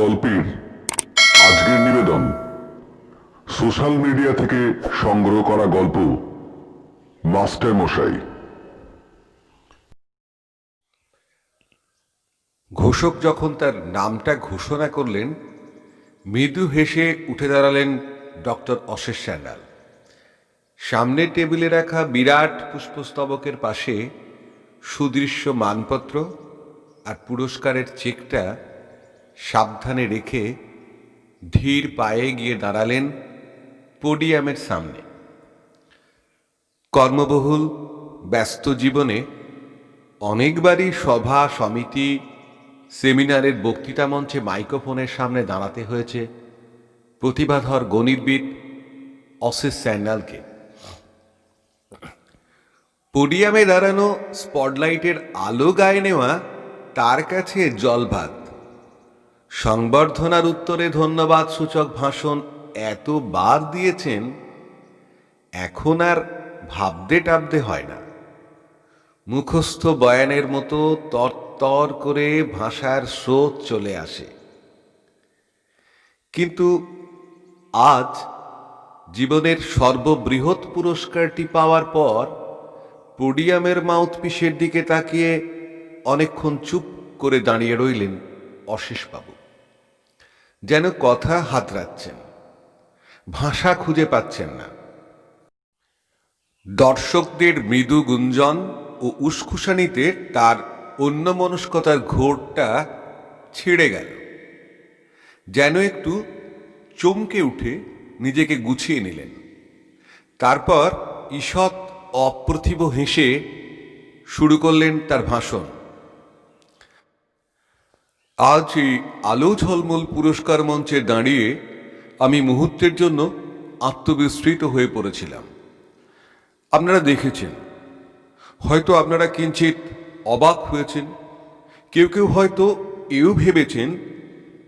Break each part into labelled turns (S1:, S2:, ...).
S1: গল্পের আজকের নিবেদন সোশ্যাল মিডিয়া থেকে সংগ্রহ করা গল্প মাস্টার মশাই।
S2: ঘোষক যখন তার নামটা ঘোষণা করলেন, মৃদু হেসে উঠে দাঁড়ালেন ডক্টর অশেষ স্যান্যাল। সামনের টেবিলে রাখা বিরাট পুষ্পস্তবকের পাশে সুদৃশ্য মানপত্র আর পুরস্কারের চেকটা সাবধানে রেখে ধীর পায়ে গিয়ে দাঁড়ালেন পোডিয়ামের সামনে। কর্মবহুল ব্যস্ত জীবনে অনেকবারই সভা, সমিতি, সেমিনারের বক্তৃতা মঞ্চে মাইক্রোফোনের সামনে দাঁড়াতে হয়েছে প্রতিভাধর গণিতবিদ অশেষ স্যান্যালকে। পোডিয়ামে দাঁড়ানো, স্পটলাইটের আলো গায়ে নেওয়া তার কাছে জলভাত। সংবর্ধনার উত্তরে ধন্যবাদ সূচক ভাষণ এতবার দিয়েছেন, এখন আর ভাবতে টাবতে হয় না। মুখস্থ বয়ানের মতো তরতর করে ভাষার স্রোত চলে আসে। কিন্তু আজ জীবনের সর্ববৃহৎ পুরস্কারটি পাওয়ার পর পোডিয়ামের মাউথপিসের দিকে তাকিয়ে অনেকক্ষণ চুপ করে দাঁড়িয়ে রইলেন অশেষবাবু। যেন কথা হাতড়াচ্ছেন, ভাষা খুঁজে পাচ্ছেন না। দর্শকদের মৃদু গুঞ্জন ও উসখুসানিতে তার অন্যমনস্কতার ঘোরটা ছিঁড়ে গেল। যেন একটু চমকে উঠে নিজেকে গুছিয়ে নিলেন। তারপর ঈষৎ অপ্রতিভ হেসে শুরু করলেন তার ভাষণ। আজ এই আলো ঝলমল পুরস্কার মঞ্চে দাঁড়িয়ে আমি মুহূর্তের জন্য আত্মবিস্মৃত হয়ে পড়েছিলাম। আপনারা দেখেছেন, হয়তো আপনারা কিঞ্চিত অবাক হয়েছেন, কেউ কেউ হয়তো এও ভেবেছেন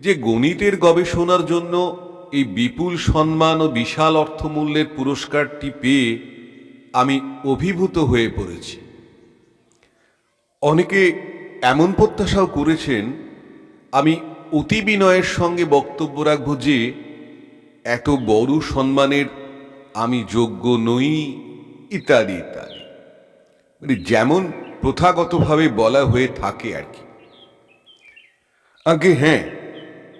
S2: যে গণিতের গবেষণার জন্য এই বিপুল সম্মান ও বিশাল অর্থমূল্যের পুরস্কারটি পেয়ে আমি অভিভূত হয়ে পড়েছি। অনেকে এমন প্রত্যাশাও করেছেন আমি অতি বিনয়ের সঙ্গে বক্তব্য রাখব যে এত বড় সম্মানের আমি যোগ্য নই, ইত্যাদি ইত্যাদি, মানে যেমন প্রথাগতভাবে বলা হয়ে থাকে আর কি। আগে হ্যাঁ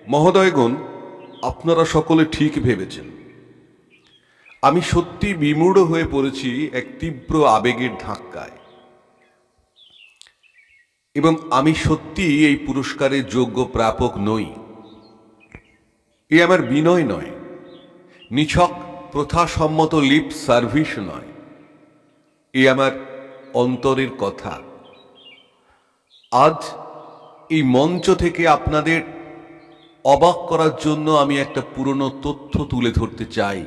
S2: মহোদয়গণ, আপনারা সকলে ঠিক ভেবেছেন। আমি সত্যি বিমূঢ় হয়ে পড়েছি এক তীব্র আবেগের ধাক্কায়, এবং আমি সত্যি এই পুরস্কারের যোগ্য প্রাপক নই। এ আমার বিনয় নয়, নিছক প্রথাসম্মত লিপ সার্ভিস নয়, এ আমার অন্তরের কথা। আজ এই মঞ্চ থেকে আপনাদের অবাক করার জন্য আমি একটা পুরনো তথ্য তুলে ধরতে চাই।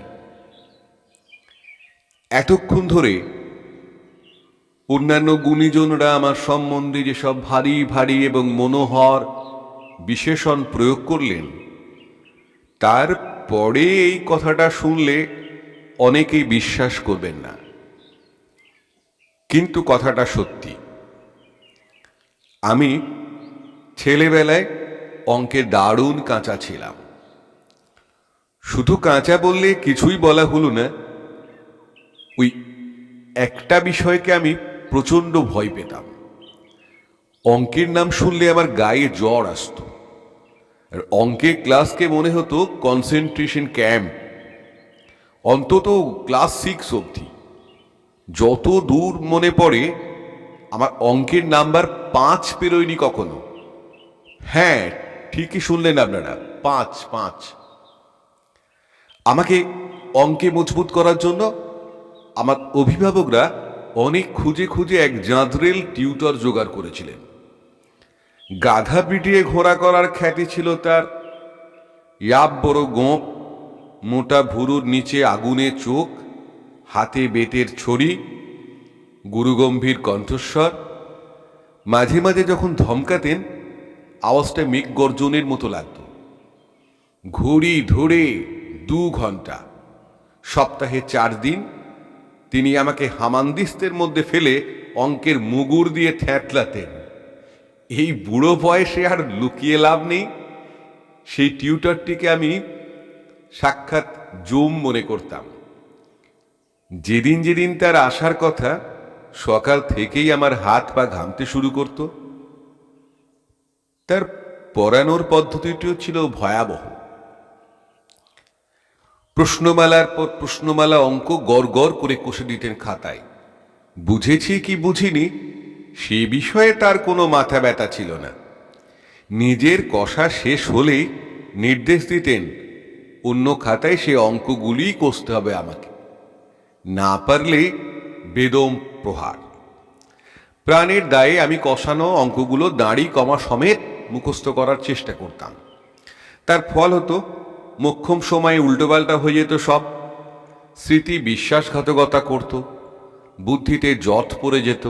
S2: এতক্ষণ ধরে অন্যান্য গুণীজনরা আমার সম্বন্ধে যেসব ভারী ভারী এবং মনোহর বিশেষণ প্রয়োগ করলেন, তার পরে এই কথাটা শুনলে অনেকেই বিশ্বাস করবেন না, কিন্তু কথাটা সত্যি। আমি ছেলেবেলায় অঙ্কে দারুণ কাঁচা ছিলাম। শুধু কাঁচা বললে কিছুই বলা হলো না, ওই একটা বিষয়কে আমি প্রচণ্ড ভয় পেতাম। অঙ্কের নাম শুনলে আমার গায়ে জ্বর আসতো, আর অঙ্কের ক্লাসকে মনে হতো কনসেন্ট্রেশন ক্যাম্প, অন্তত ক্লাস 6 অবধি। যত দূর মনে পড়ে আমার অঙ্কের নাম্বার 5 পেরোয়নি কখনো। হ্যাঁ, ঠিকই শুনলেন আপনারা, 5। আমাকে অঙ্কে মজবুত করার জন্য আমার অভিভাবকরা অনেক খুঁজে খুঁজে এক জাঁদরেল টিউটর জোগাড় করেছিলেন। গাধা পিটিয়ে ঘোড়া করার খ্যাতি ছিল তার। ইয়াব বড় গোঁপ, মোটা ভুরুর নিচে আগুনে চোখ, হাতে বেতের ছড়ি, গুরুগম্ভীর কণ্ঠস্বর। মাঝে মাঝে যখন ধমকাতেন, আওয়াজটা মেঘ গর্জনের মতো লাগত। ঘড়ি ধরে 2 ঘন্টা, সপ্তাহে 4 দিন তিনি আমাকে হামানদিস্তের মধ্যে ফেলে অঙ্কের মুগুর দিয়ে থ্যাতলাতেন। এই বুড়ো বয়সে আর লুকিয়ে লাভ নেই, সেই টিউটরটিকে আমি সাক্ষাৎ জম মনে করতাম। যেদিন যেদিন তার আসার কথা, সকাল থেকেই আমার হাত পা ঘামতে শুরু করত। তার পড়ানোর পদ্ধতিটিও ছিল ভয়াবহ। প্রশ্নমালার পর প্রশ্নমালা অঙ্ক গড় গড় করে কষে দিতেন খাতায়। বুঝেছি কি বুঝিনি সে বিষয়ে তার কোনো মাথা ব্যথা ছিল না। নিজের কষা শেষ হলেই নির্দেশ দিতেন অন্য খাতায় সে অঙ্কগুলিই কষতে হবে আমাকে, না পারলে বেদম প্রহার। প্রাণের দায়ে আমি কষানো অঙ্কগুলো দাঁড়ি কমা সমেত মুখস্থ করার চেষ্টা করতাম। তার ফল হতো মোক্ষম সময়ে উল্টোপাল্টা হয়ে যেত সব। স্মৃতি বিশ্বাসঘাতকতা করত, বুদ্ধিতে জট পড়ে যেত।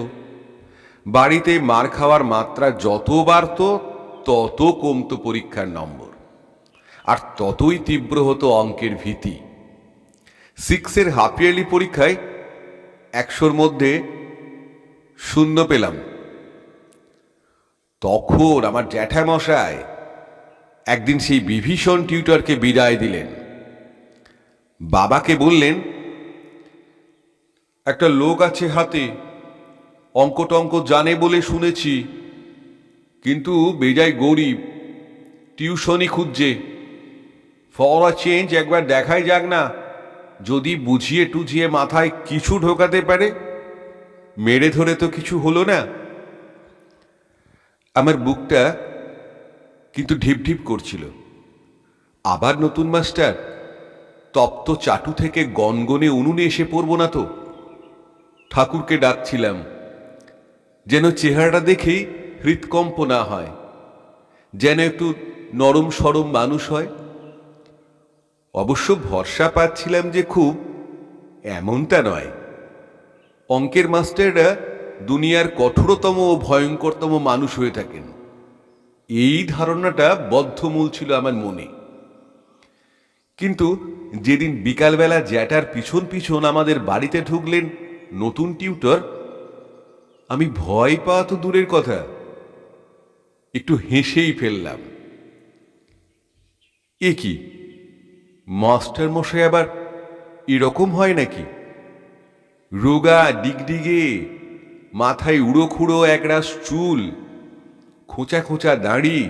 S2: বাড়িতে মার খাওয়ার মাত্রা যত বাড়ত তত কমত পরীক্ষার নম্বর, আর ততই তীব্র হতো অঙ্কের ভীতি। 6-এর হাফ ইয়ারলি পরীক্ষায় 100-র মধ্যে 0 পেলাম। তখন আমার জ্যাঠামশাই একদিন সেই বিভীষণ টিউটরকে বিদায় দিলেন। বাবাকে বললেন, একটা লোক আছে হাতে, অঙ্ক টঙ্ক জানে বলে শুনেছি, কিন্তু বেজায় গরিব, টিউশনই খুঁজছে। ফর আ চেঞ্জ একবার দেখাই যাক না, যদি বুঝিয়ে টুঝিয়ে মাথায় কিছু ঢোকাতে পারে। মেরে ধরে তো কিছু হলো না। আমার বুকটা কিন্তু ঢিপ ঢিপ করছিল। আবার নতুন মাস্টার, তপ্ত চাটু থেকে গনগনে উনুনে এসে পড়বো না তো। ঠাকুরকে ডাকছিলাম যেন চেহারাটা দেখেই হৃৎকম্প না হয়, যেন একটু নরম সরম মানুষ হয়। অবশ্য ভরসা পাচ্ছিলাম যে খুব, এমনটা নয়। অঙ্কের মাস্টাররা দুনিয়ার কঠোরতম ও ভয়ঙ্করতম মানুষ হয়ে থাকেন, এই ধারণাটা বদ্ধমূল ছিল আমার মনে। কিন্তু যেদিন বিকালবেলা জ্যাঠার পিছন পিছন আমাদের বাড়িতে ঢুকলেন নতুন টিউটর, আমি ভয় পাওয়া তো দূরের কথা, একটু হেসেই ফেললাম। এ কি, মাস্টার মশাই আবার এরকম হয় নাকি? রোগা ডিগডিগে, মাথায় উড়ো খুঁড়ো একরাশ চুল, খোঁচা খোঁচা দাড়ি,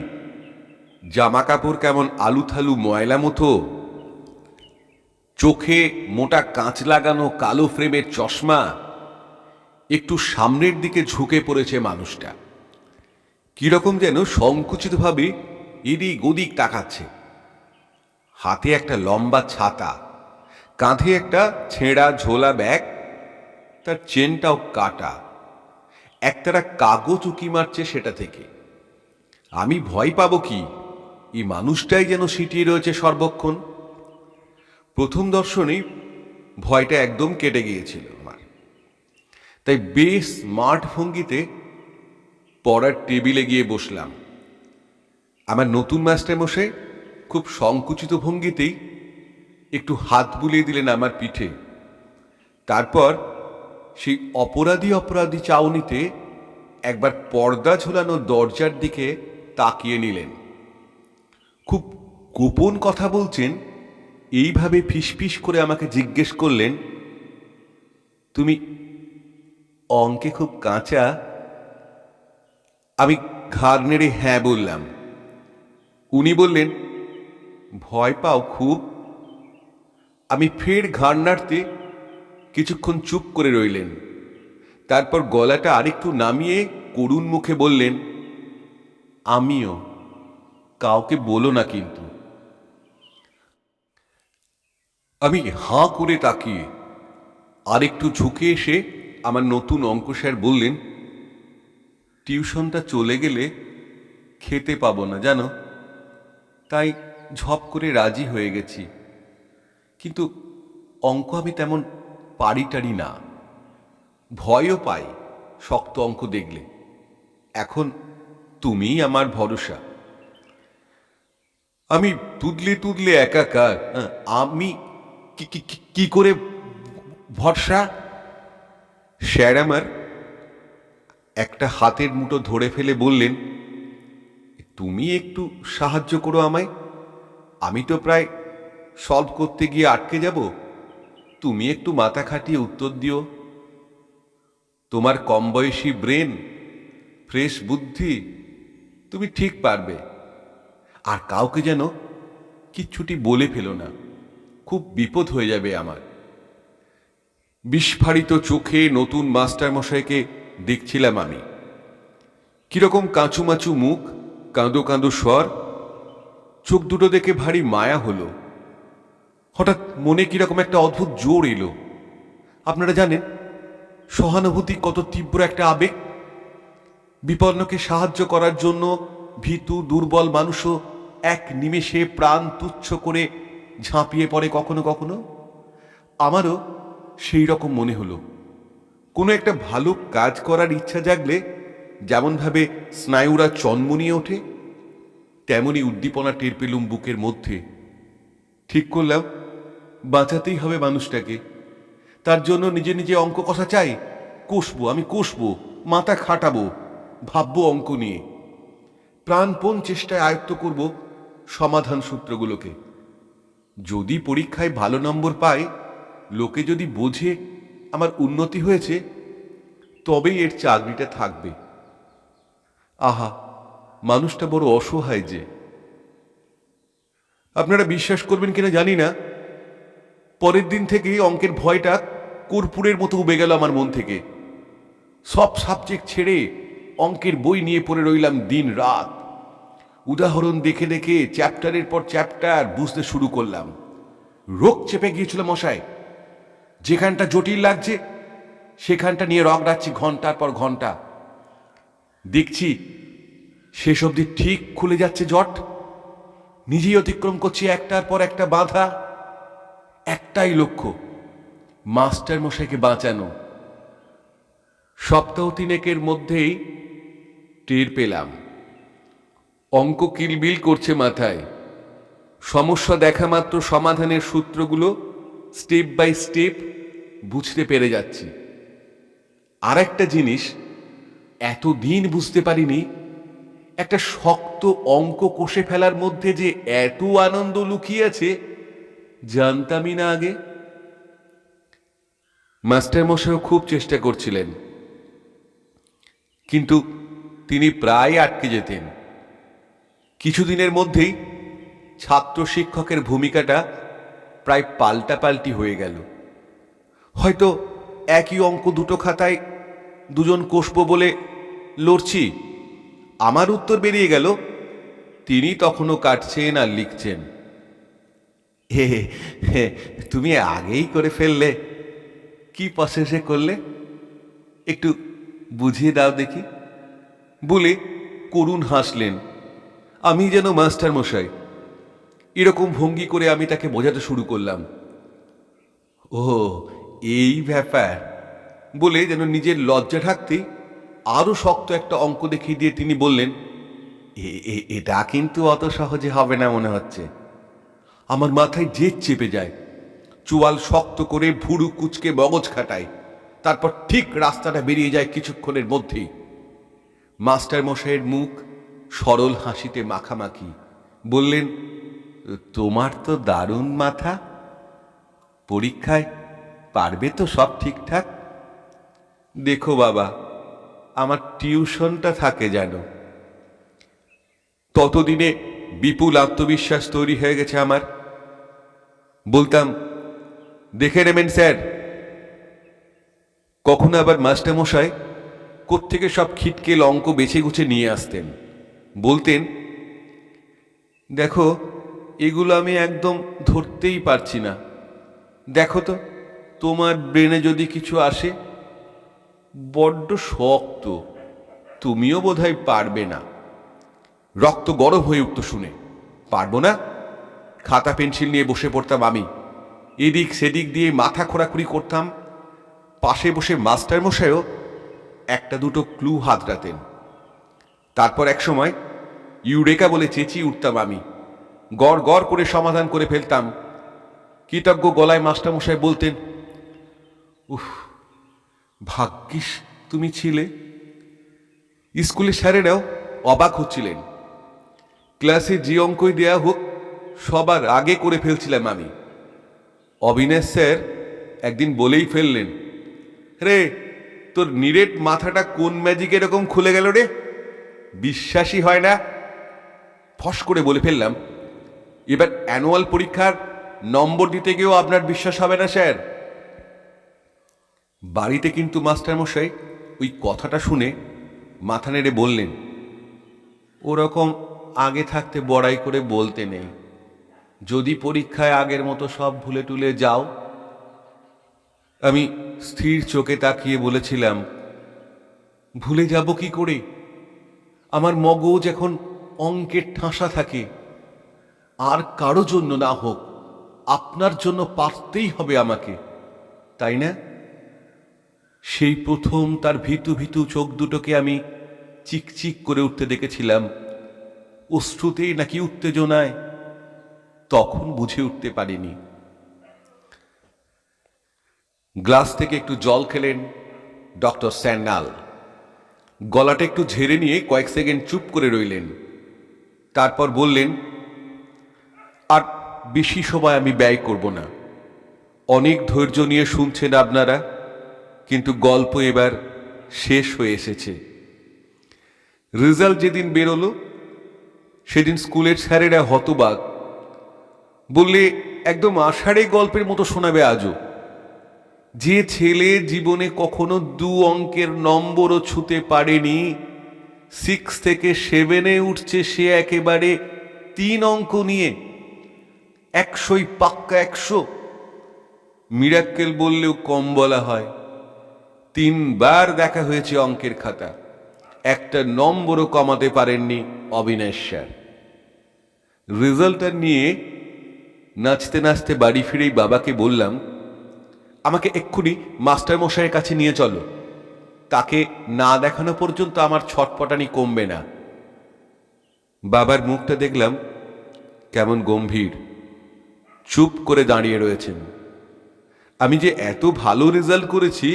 S2: জামা কাপড় কেমন আলু থালু ময়লা মতো, চোখে মোটা কাঁচ লাগানো কালো ফ্রেমের চশমা, একটু সামনের দিকে ঝুঁকে পড়েছে মানুষটা, কিরকম যেন সংকুচিতভাবে এদিক ওদিক তাকাচ্ছে। হাতে একটা লম্বা ছাতা, কাঁধে একটা ছেঁড়া ঝোলা ব্যাগ, তার চেনটাও কাটা, একতারা কাগজ উকি মারছে সেটা থেকে। আমি ভয় পাবো কি? এই মানুষটাই যেন সিটিয়ে রয়েছে সর্বক্ষণ। প্রথম দর্শনেই ভয়টা একদম কেটে গিয়েছিল আমার। তাই বেশ স্মার্ট ভঙ্গিতে পড়ার টেবিলে গিয়ে বসলাম। আমার নতুন মাস্টার মশাই খুব সংকুচিত ভঙ্গিতেই একটু হাত বুলিয়ে দিলেন আমার পিঠে। তারপর সেই অপরাধী অপরাধী চাউনিতে একবার পর্দা ঝোলানো দরজার দিকে তাকিয়ে নিলেন। খুব গোপন কথা বলছেন এইভাবে ফিসফিস করে আমাকে জিজ্ঞেস করলেন, তুমি অঙ্কে খুব কাঁচা? আমি ঘাড় নেড়ে হ্যাঁ বললাম। উনি বললেন, ভয় পাও খুব? আমি ফের ঘাড় নাড়তে কিছুক্ষণ চুপ করে রইলেন। তারপর গলাটা আরেকটু নামিয়ে করুণ মুখে বললেন, আমিও, কাউকে বলো না কিন্তু। আমি হাঁ করে তাকিয়ে আরেকটু ঝুঁকে এসে আমার নতুন অঙ্ক স্যার বললেন, টিউশনটা চলে গেলে খেতে পাবো না জানো, তাই ঝপ করে রাজি হয়ে গেছি। কিন্তু অঙ্ক আমি তেমন পারি টারি না, ভয়ও পাই শক্ত অঙ্ক দেখলে। এখন তুমিই আমার ভরসা। আমি তুদলে তুদলে একাকার। আমি কি করে ভরসা? স্যার আমার একটা হাতের মুঠো ধরে ফেলে বললেন, তুমি একটু সাহায্য করো আমায়। আমি তো প্রায় সলভ করতে গিয়ে আটকে যাব। তুমি একটু মাথা খাটিয়ে উত্তর দিও। তোমার কম বয়সী ব্রেন, ফ্রেশ বুদ্ধি, তুমি ঠিক পারবে। আর কাউকে যেন কিচ্ছুটি বলে ফেলো না, খুব বিপদ হয়ে যাবে আমার। বিস্ফারিত চোখে নতুন মাস্টারমশাইকে দেখছিলাম আমি। কিরকম কাঁচুমাচু মুখ, কাঁদো কাঁদো স্বর, চোখ দুটো দেখে ভারী মায়া হলো। হঠাৎ মনে কিরকম একটা অদ্ভুত জোর এলো। আপনারা জানেন সহানুভূতি কত তীব্র একটা আবেগ। বিপন্নকে সাহায্য করার জন্য ভীতু দুর্বল মানুষও এক নিমেষে প্রাণ তুচ্ছ করে ঝাঁপিয়ে পড়ে কখনো কখনো। আমারও সেই রকম মনে হলো। কোনো একটা ভালো কাজ করার ইচ্ছা জাগলে যেমনভাবে স্নায়ুরা চনমনিয়ে ওঠে, তেমনি উদ্দীপনা টের পেলুম বুকের মধ্যে। ঠিক করলাম বাঁচাতেই হবে মানুষটাকে। তার জন্য নিজে নিজে অঙ্ক কষা চাই। আমি কষবো, মাথা খাটাবো, ভাববো অঙ্ক নিয়ে। প্রাণপণ চেষ্টায় আয়ত্ত করব সমাধান সূত্রগুলোকে। যদি পরীক্ষায় ভালো নম্বর পাই, লোকে যদি বোঝে আমার উন্নতি হয়েছে, তবেই এর চাকরিটা থাকবে। আহা, মানুষটা বড় অসহায় যে। আপনারা বিশ্বাস করবেন কিনা জানি না, পরের দিন থেকেই অঙ্কের ভয়টা কর্পূরের মতো উবে গেল আমার মন থেকে। সব সাবজেক্ট ছেড়ে অঙ্কের বই নিয়ে পড়ে রইলাম দিন রাত। উদাহরণ দেখে দেখে চ্যাপ্টারের পর চ্যাপ্টার বুঝতে শুরু করলাম। রোগ চেপে গিয়েছিল মশাই। যেখানটা জটিল লাগছে সেখানটা নিয়ে রগড়াচ্ছি ঘন্টার পর ঘন্টা। দেখছি শেষ অবধি ঠিক খুলে যাচ্ছে জট। নিজেই অতিক্রম করছি একটার পর একটা বাধা। একটাই লক্ষ্য, মাস্টার মশাইকে বাঁচানো। সপ্তাহ তিনেকের মধ্যেই টের পেলাম অঙ্ক কিলবিল করছে মাথায়। সমস্যা দেখা মাত্র সমাধানের সূত্রগুলো স্টেপ বাই স্টেপ বুঝতে পেরে যাচ্ছি। আর একটা জিনিস এতদিন বুঝতে পারিনি, একটা শক্ত অঙ্ক কষে ফেলার মধ্যে যে এত আনন্দ লুকিয়ে আছে জানতামই না আগে। মাস্টার মশাইও খুব চেষ্টা করছিলেন, কিন্তু তিনি প্রায় আটকে যেতেন। কিছুদিনের মধ্যেই ছাত্র শিক্ষকের ভূমিকাটা প্রায় পাল্টাপাল্টি হয়ে গেল। হয়তো একই অঙ্ক দুটো খাতায় দুজন কষবো বলে লড়ছি, আমার উত্তর বেরিয়ে গেল, তিনি তখনও কাটছেন আর লিখছেন। হে হে, তুমি আগেই করে ফেললে, কি প্রসেসে করলে একটু বুঝিয়ে দাও দেখি বলে করুণ হাসলেন। আমি যেন মাস্টার মশাই। এরকম ভঙ্গি করে আমি তাকে বোঝাতে শুরু করলাম। ও এই ব্যাপার বলে যেন নিজের লজ্জা ঢাকতে আরো শক্ত একটা অঙ্ক দেখিয়ে দিয়ে তিনি বললেন, এটা কিন্তু অত সহজে হবে না মনে হচ্ছে। আমার মাথায় জেদ চেপে যায়, চুয়াল শক্ত করে ভুরু কুচকে মগজ খাটায়, তারপর ঠিক রাস্তাটা বেরিয়ে যায় কিছুক্ষণের মধ্যেই। মাস্টার মশাইয়ের মুখ সরল হাসিতে মাখামাখি। বললেন, তোমার তো দারুণ মাথা, পরীক্ষায় পারবে তো সব ঠিকঠাক। দেখো বাবা, আমার টিউশনটা থাকে যেন। ততদিনে বিপুল আত্মবিশ্বাস তৈরি হয়ে গেছে আমার। বলতাম, দেখে নেবেন স্যার। কখনো আবার মাস্টার মশাই কোত্থেকে সব খিটকেল অঙ্ক বেছে গুছে নিয়ে আসতেন। বলতেন, দেখো এগুলো আমি একদম ধরতেই পারছি না, দেখো তো তোমার ব্রেনে যদি কিছু আসে। বড্ড শক্ত, তুমিও বোধহয় পারবে না। রক্ত গরম হয়ে উঠত শুনে। পারবো না? খাতা পেন্সিল নিয়ে বসে পড়তাম আমি। এদিক সেদিক দিয়ে মাথা খোঁড়াখুড়ি করতাম। পাশে বসে মাস্টার মশাইও একটা দুটো ক্লু হাতড়াতেন। তারপর এক সময় ইউরেকা বলে চেঁচিয়ে উঠতাম আমি। গড় গড় করে সমাধান করে ফেলতাম। কৃতজ্ঞ গলায় মাস্টার মশাই বলতেন, উফ, ভাগ্যিস তুমি ছিলে। স্কুলের স্যারেরাও অবাক হচ্ছিলেন। ক্লাসে যে অঙ্কই দেয়া হোক সবার আগে করে ফেলছিলাম আমি। অবিনাশ স্যার একদিন বলেই ফেললেন, রে তোর নিরেট মাথাটা কোন ম্যাজিক এরকম খুলে গেল রে, বিশ্বাসই হয় না। ফস করে বলে ফেললাম, এবার অ্যানুয়াল পরীক্ষার নম্বর দিতে গিয়েও আপনার বিশ্বাস হবে না স্যার। বাড়িতে কিন্তু মাস্টারমশাই ওই কথাটা শুনে মাথা নেড়ে বললেন, ওরকম আগে থাকতে বড়াই করে বলতে নেই, যদি পরীক্ষায় আগের মতো সব ভুলে টুলে যাও। আমি স্থির চোখে তাকিয়ে বলেছিলাম, ভুলে যাব কি করে? আমার মগজ এখন অঙ্কের ঠাসা থাকে। আর কারো জন্য না হোক, আপনার জন্য পারতেই হবে আমাকে, তাই না? সেই প্রথম তার ভীতু ভীতু চোখ দুটোকে আমি চিকচিক করে উঠতে দেখেছিলাম, অশ্রুতেই নাকি উত্তেজনায়, তখন বুঝে উঠতে পারিনি। গ্লাস থেকে একটু জল খেলেন ডক্টর স্যান্যাল। গলাটা একটু ঝেড়ে নিয়ে কয়েক সেকেন্ড চুপ করে রইলেন। তারপর বললেন, আর বেশি সময় আমি ব্যয় করব না। অনেক ধৈর্য নিয়ে শুনছেন আপনারা, কিন্তু গল্প এবার শেষ হয়ে এসেছে। রেজাল্ট যেদিন বেরোলো সেদিন স্কুলের স্যারেরা হতবাক। বললে, একদম আষাঢ়ে গল্পের মতো শোনাবে আজও। যে ছেলে জীবনে কখনো 2 অঙ্কের নম্বরও ছুঁতে পারেনি, 6 থেকে 7-এ উঠছে সে একেবারে 3 অঙ্ক নিয়ে, 100ই পাক্কা 100। মিরাক্কেল বললেও কম বলা হয়। 3 বার দেখা হয়েছে অঙ্কের খাতা, একটা নম্বরও কমাতে পারেননি অবিনাশ স্যার। রেজাল্টটা নিয়ে নাচতে নাচতে বাড়ি ফিরেই বাবাকে বললাম, আমাকে এক্ষুনি মাস্টার মশাইয়ের কাছে নিয়ে চলো, তাকে না দেখানো পর্যন্ত আমার ছটপটানি কমবে না। বাবার মুখটা দেখলাম কেমন গম্ভীর, চুপ করে দাঁড়িয়ে রয়েছেন। আমি যে এত ভালো রেজাল্ট করেছি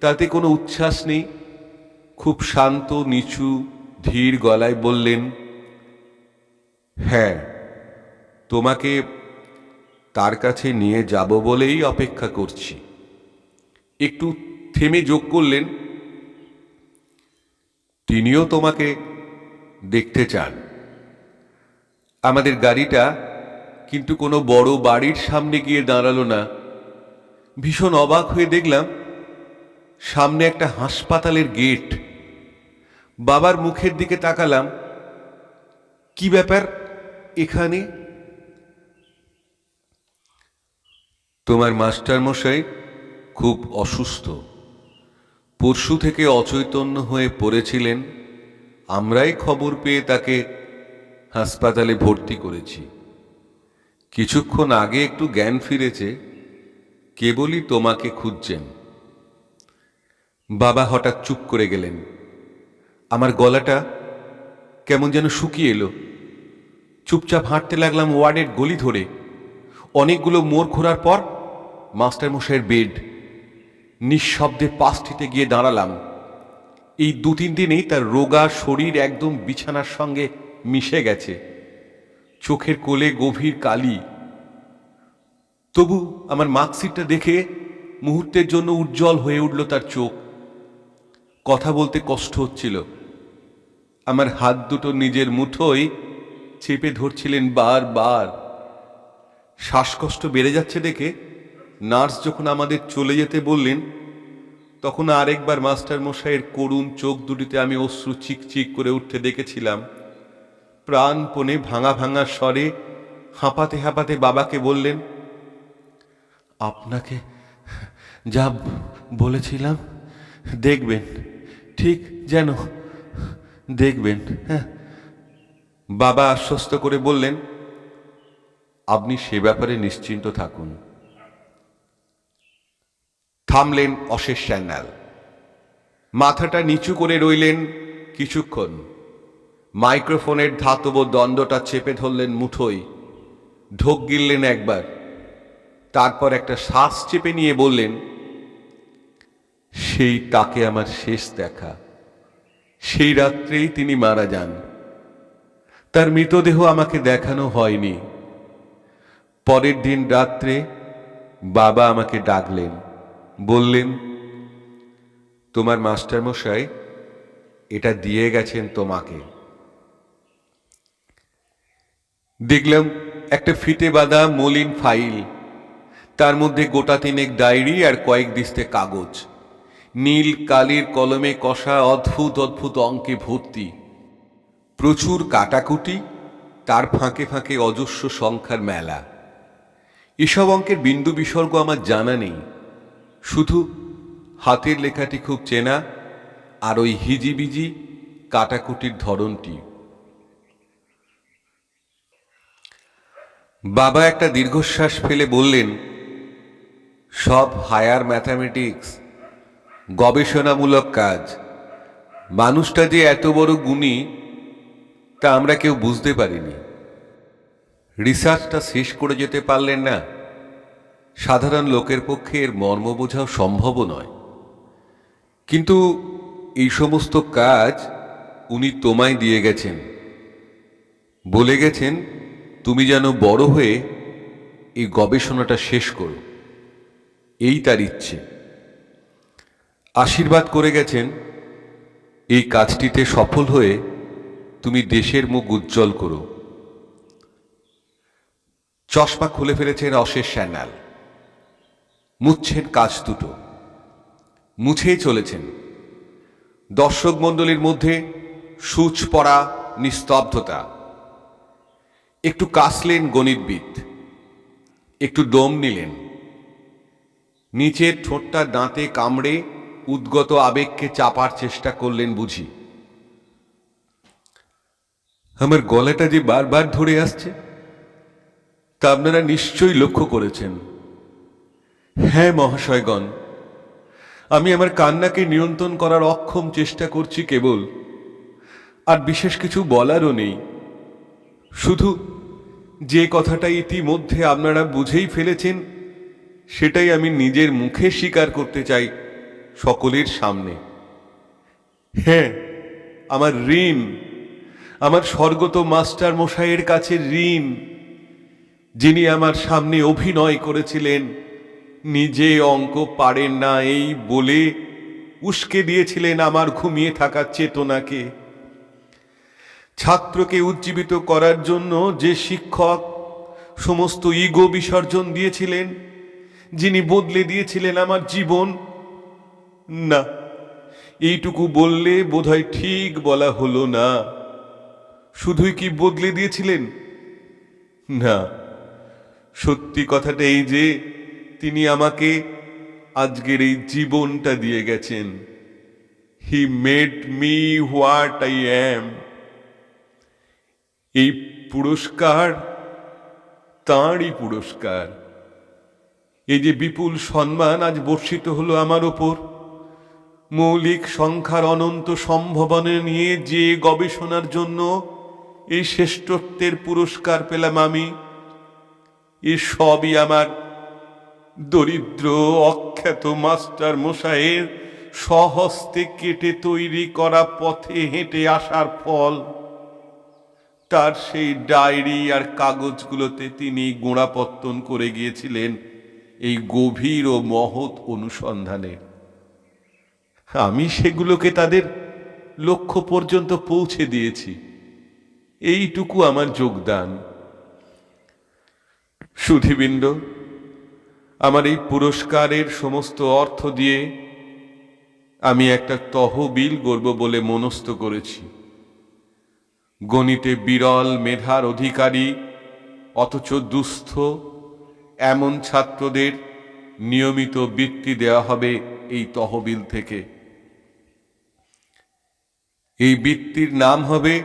S2: তাতে কোনো উচ্ছ্বাস নেই। খুব শান্ত নিচু ধীর গলায় বললেন, হ্যাঁ, তোমাকে তার কাছে নিয়ে যাব বলেই অপেক্ষা করছি। একটু থেমে যোগ করলেন, তিনিও তোমাকে দেখতে চান। আমাদের গাড়িটা কিন্তু কোনো বড় বাড়ির সামনে গিয়ে দাঁড়ালো না। ভীষণ অবাক হয়ে দেখলাম সামনে একটা হাসপাতালের গেট। বাবার মুখের দিকে তাকালাম, কি ব্যাপার এখানে? তোমার মাস্টার মশাই খুব অসুস্থ, পরশু থেকে অচৈতন্য হয়ে পড়েছিলেন। আমরাই খবর পেয়ে তাকে হাসপাতালে ভর্তি করেছি। কিছুক্ষণ আগে একটু জ্ঞান ফিরেছে, কেবলই তোমাকে খুঁজছেন। বাবা হঠাৎ চুপ করে গেলেন। আমার গলাটা কেমন যেন শুকিয়ে এলো। চুপচাপ হাঁটতে লাগলাম ওয়ার্ডের গলি ধরে। অনেকগুলো মোড় ঘোরার পর মাস্টার মশাইয়ের বেড। নিঃশব্দে পাশটিতে গিয়ে দাঁড়ালাম। এই 2-3 দিনেই তার রোগা শরীর একদম বিছানার সঙ্গে মিশে গেছে। চোখের কোলে গভীর কালি। তবু আমার মার্কশিটটা দেখে মুহূর্তের জন্য উজ্জ্বল হয়ে উঠল তার চোখ। কথা বলতে কষ্ট হচ্ছিল। আমার হাত দুটো নিজের মুঠোয় চেপে ধরছিলেন বারবার। শ্বাসকষ্ট বেড়ে যাচ্ছে দেখে নার্স যখন আমাদের চলে যেতে বললেন, তখন আরেকবার মাস্টার মশাইয়ের করুণ চোখ দুটিতে আমি অশ্রু চিকচিক করে উঠতে দেখেছিলাম। প্রাণপণে ভাঙা ভাঙা স্বরে হাঁপাতে হাঁপাতে বাবাকে বললেন, আপনাকে যা বলেছিলাম দেখবেন, ঠিক যেন দেখবেন। হ্যাঁ। বাবা আশ্বস্ত করে বললেন, আপনি সে ব্যাপারে নিশ্চিন্ত থাকুন। থামলেন অশেষ স্যান্যাল। মাথাটা নিচু করে রইলেন কিছুক্ষণ। মাইক্রোফোনের ধাতব দণ্ডটা চেপে ধরলেন মুঠোয়। ঢোক গিললেন একবার, তারপর একটা শ্বাস চেপে নিয়ে বললেন, সেই তাকে আমার শেষ দেখা। সেই রাত্রেই তিনি মারা যান। তার মৃতদেহ আমাকে দেখানো হয়নি। পরের দিন রাত্রে বাবা আমাকে ডাকলেন, বললেন, তোমার মাস্টারমশাই এটা দিয়ে গেছেন তোমাকে। দেখলাম একটা ফিতে বাঁধা মলিন ফাইল, তার মধ্যে গোটা তিনেক ডায়েরি আর কয়েক দিস্তে কাগজ, নীল কালির কলমে কষা অদ্ভুত অদ্ভুত অঙ্কে ভর্তি, প্রচুর কাটাকুটি, তার ফাঁকে ফাঁকে অজস্র সংখ্যার মেলা। এসব অঙ্কের বিন্দু বিসর্গ আমার জানা নেই, শুধু হাতের লেখাটি খুব চেনা, আর ওই হিজিবিজি কাটাকুটির ধরনটি। বাবা একটা দীর্ঘশ্বাস ফেলে বললেন, সব হায়ার ম্যাথামেটিক্স, গবেষণামূলক কাজ। মানুষটা যে এত বড় গুণী তা আমরা কেউ বুঝতে পারিনি। রিসার্চটা শেষ করে যেতে পারলেন না, সাধারণ লোকের পক্ষে এর মর্ম বোঝাও সম্ভব নয়। কিন্তু এই সমস্ত কাজ উনি তোমায় দিয়ে গেছেন, বলে গেছেন তুমি যেন বড় হয়ে এই গবেষণাটা শেষ করো, এই তার ইচ্ছে। আশীর্বাদ করে গেছেন এই কাজটিতে সফল হয়ে তুমি দেশের মুখ উজ্জ্বল করো। চশমা খুলে ফেলেছেন অশেষ স্যানাল, মুছছেন কাজ দুটো, মুছেই চলেছেন। দর্শক মণ্ডলীর মধ্যে সূচ পড়া নিস্তব্ধতা। একটু কাশলেন গণিতবিদ, একটু দম নিলেন, নিচের ঠোঁটটা দাঁতে কামড়ে উদ্গত আবেগকে চাপার চেষ্টা করলেন বুঝি। আমার গলাটা যে বারবার ধরে আসছে তা আপনারা নিশ্চয়ই লক্ষ্য করেছেন। হ্যাঁ মহাশয়গণ, আমি আমার কান্নাকে নিয়ন্ত্রণ করার অক্ষম চেষ্টা করছি কেবল, আর বিশেষ কিছু বলারও নেই। শুধু যে কথাটা ইতিমধ্যে আপনারা বুঝেই ফেলেছেন সেটাই আমি নিজের মুখে স্বীকার করতে চাই সকলের সামনে। হ্যাঁ, আমার ঋণ, আমার স্বর্গত মাস্টার মশাইয়ের কাছে ঋণ, যিনি আমার সামনে অভিনয় করেছিলেন নিজে অঙ্ক পারেন না এই বলে উস্কে দিয়েছিলেন আমার ঘুমিয়ে থাকার চেতনাকে। ছাত্রকে উজ্জীবিত করার জন্য যে শিক্ষক সমস্ত ইগো বিসর্জন দিয়েছিলেন, যিনি বদলে দিয়েছিলেন আমার জীবন। না, এইটুকু বললে বোধহয় ঠিক বলা হলো না। শুধুই কি বদলে দিয়েছিলেন? না, সত্যি কথাটা এই যে তিনি আমাকে আজকের এই জীবনটা দিয়ে গেছেন। He made me what I am. এই পুরস্কার তাঁরই পুরস্কার। এই যে বিপুল সম্মান আজ বর্ষিত হলো আমার ওপর, মৌলিক সংখ্যার অনন্ত সম্ভাবনা নিয়ে যে গবেষণার জন্য এই শ্রেষ্ঠত্বের পুরস্কার পেলাম আমি, এ সবই আমার দরিদ্র অখ্যাত মাস্টার মশাইয়ের স্বহস্তে কেটে তৈরি করা পথে হেঁটে আসার ফল। তার সেই ডায়েরি আর কাগজগুলোতে তিনি গোড়াপত্তন করে গিয়েছিলেন এই গভীর ও মহৎ অনুসন্ধানে। আমি সেগুলোকে তাদের লক্ষ্য পর্যন্ত পৌঁছে দিয়েছি, এইটুকু আমার যোগদান। সুধীবৃন্দ, আমার এই পুরস্কারের সমস্ত অর্থ দিয়ে আমি একটা তহবিল গড়ব বলে মনস্থ করেছি। গণিতে বিরল মেধার অধিকারী অথচ দুস্থ এমন ছাত্রদের নিয়মিত বৃত্তি দেওয়া হবে এই তহবিল থেকে। এই বৃত্তির নাম হবে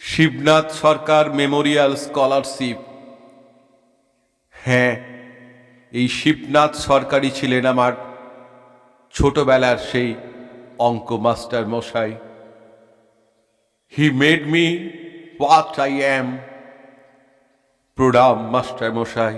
S2: শিবনাথ সরকার মেমোরিয়াল স্কলারশিপ। হ্যাঁ, এই শিবনাথ সরকারই ছিলেন আমার ছোটবেলার সেই অঙ্ক মাস্টার মশাই। He made me what I am. প্রণাম মাস্টার মশাই।